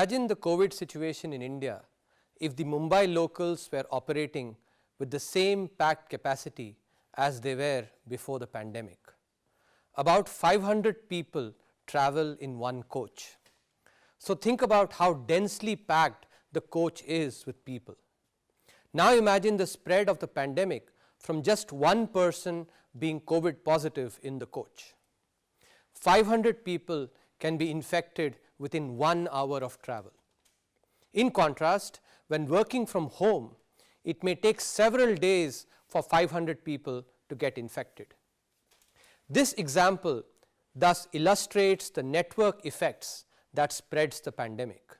imagine the COVID situation in India if the Mumbai locals were operating with the same packed capacity as they were before the pandemic. About 500 people travel in one coach. So think about how densely packed the coach is with people. Now imagine the spread of the pandemic from just one person being COVID positive in the coach. 500 people can be infected within 1 hour of travel. In contrast, when working from home, it may take several days for 500 people to get infected. This example thus illustrates the network effects that spreads the pandemic.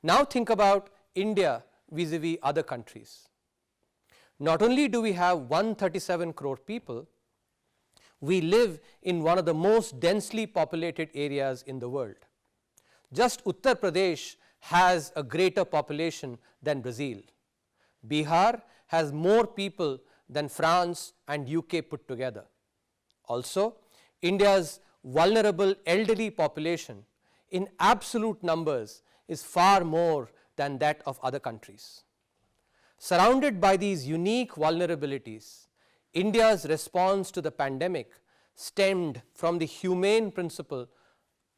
Now think about India vis-a-vis other countries. Not only do we have 137 crore people, we live in one of the most densely populated areas in the world. Just Uttar Pradesh has a greater population than Brazil. Bihar has more people than France and UK put together. Also, India's vulnerable elderly population in absolute numbers is far more than that of other countries. Surrounded by these unique vulnerabilities, India's response to the pandemic stemmed from the humane principle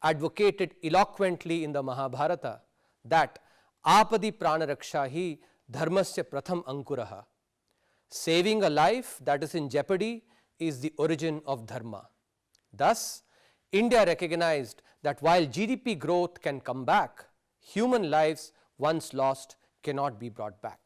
advocated eloquently in the Mahabharata that apadi pranaraksha hi dharmasya pratham ankuraha. Saving a life that is in jeopardy is the origin of dharma. Thus, India recognized that while GDP growth can come back, human lives once lost cannot be brought back.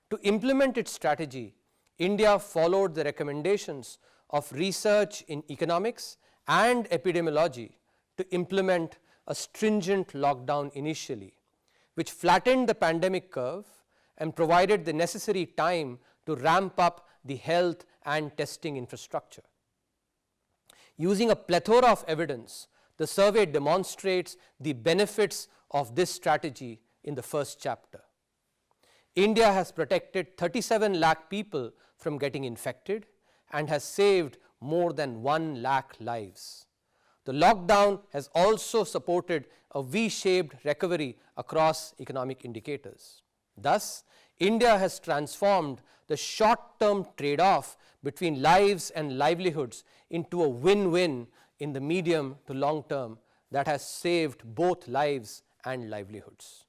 To implement its strategy, India followed the recommendations of research in economics and epidemiology to implement a stringent lockdown initially, which flattened the pandemic curve and provided the necessary time to ramp up the health and testing infrastructure. Using a plethora of evidence, the survey demonstrates the benefits of this strategy in the first chapter. India has protected 37 lakh people from getting infected and has saved more than 1 lakh lives. The lockdown has also supported a V-shaped recovery across economic indicators. Thus, India has transformed the short-term trade-off between lives and livelihoods into a win-win in the medium to long term that has saved both lives and livelihoods.